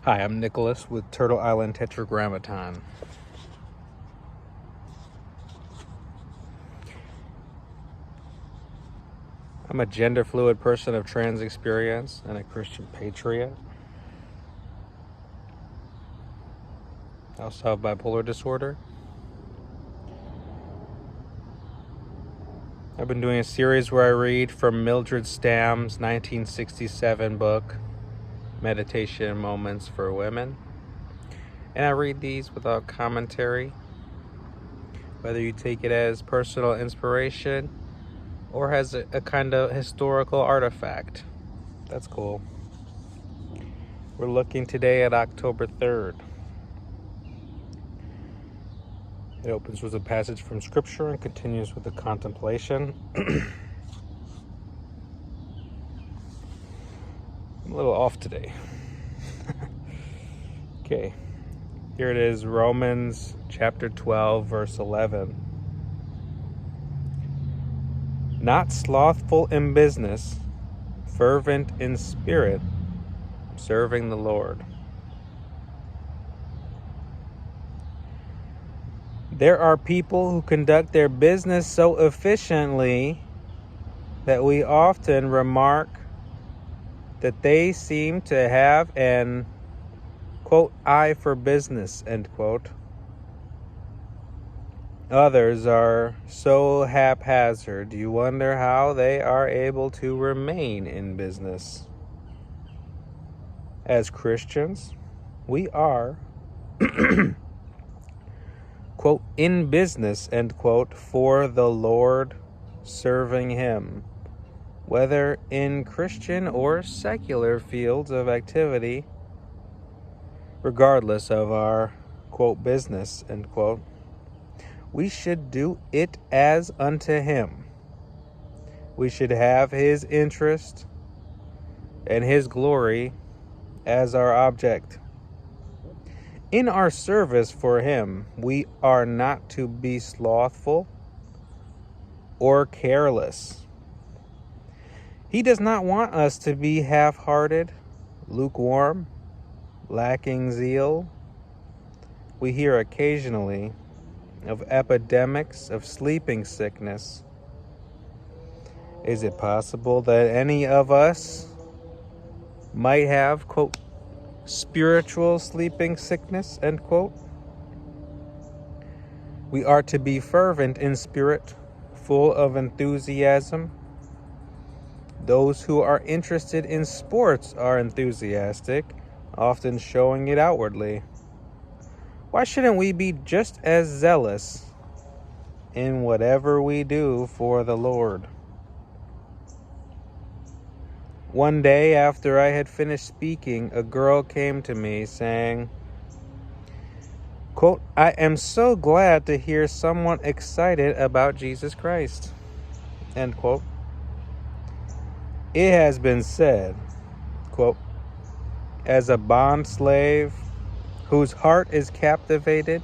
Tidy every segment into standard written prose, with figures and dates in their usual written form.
Hi, I'm Nicholas with Turtle Island Tetragrammaton. I'm a gender fluid person of trans experience and a Christian patriot. I also have bipolar disorder. I've been doing a series where I read from Mildred Stamm's 1967 book, Meditation Moments for Women. And I read these without commentary, whether you take it as personal inspiration or as a kind of historical artifact. That's cool. We're looking today at October 3rd. It opens with a passage from Scripture and continues with the Contemplation. I'm a little off today. Okay, here it is, Romans chapter 12, verse 11. Not slothful in business, fervent in spirit, serving the Lord. There are people who conduct their business so efficiently that we often remark that they seem to have an, quote, eye for business, end quote. Others are so haphazard, you wonder how they are able to remain in business. As Christians, we are, quote, in business, end quote, for the Lord, serving Him, whether in Christian or secular fields of activity, regardless of our, quote, business, end quote. We should do it as unto Him. We should have His interest and His glory as our object. In our service for Him, we are not to be slothful or careless. He does not want us to be half-hearted, lukewarm, lacking zeal. We hear occasionally of epidemics of sleeping sickness. Is it possible that any of us might have, quote, spiritual sleeping sickness, end quote? We are to be fervent in spirit, full of enthusiasm. Those who are interested in sports are enthusiastic, often showing it outwardly. Why shouldn't we be just as zealous in whatever we do for the Lord? One day after I had finished speaking, a girl came to me saying, quote, I am so glad to hear someone excited about Jesus Christ, end quote. It has been said, quote, as a bond slave whose heart is captivated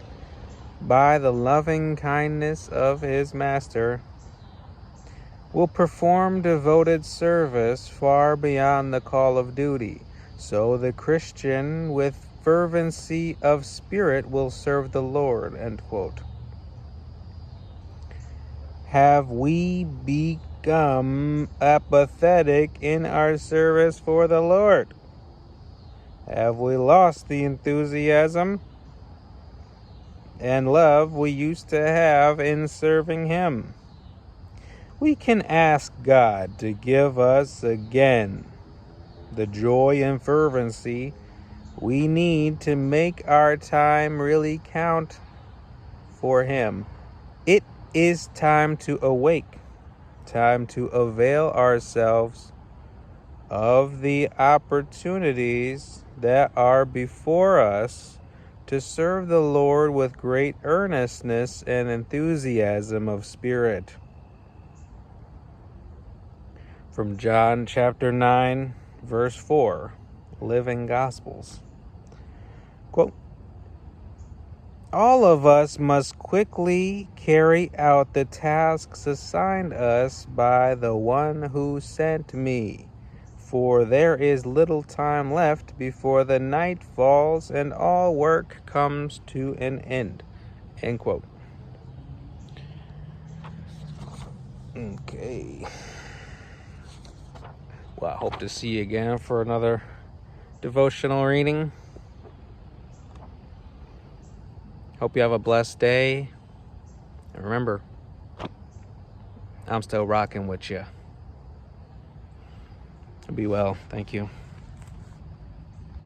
by the loving kindness of his master, will perform devoted service far beyond the call of duty. So the Christian with fervency of spirit will serve the Lord, end quote. Have we become apathetic in our service for the Lord? Have we lost the enthusiasm and love we used to have in serving Him? We can ask God to give us again the joy and fervency we need to make our time really count for Him. It is time to awake, time to avail ourselves of the opportunities that are before us to serve the Lord with great earnestness and enthusiasm of spirit. From John chapter 9, verse 4, Living Gospels. Quote, all of us must quickly carry out the tasks assigned us by the one who sent me, for there is little time left before the night falls and all work comes to an end. End quote. Okay. Well, I hope to see you again for another devotional reading. Hope you have a blessed day. And remember, I'm still rocking with you. Be well. Thank you.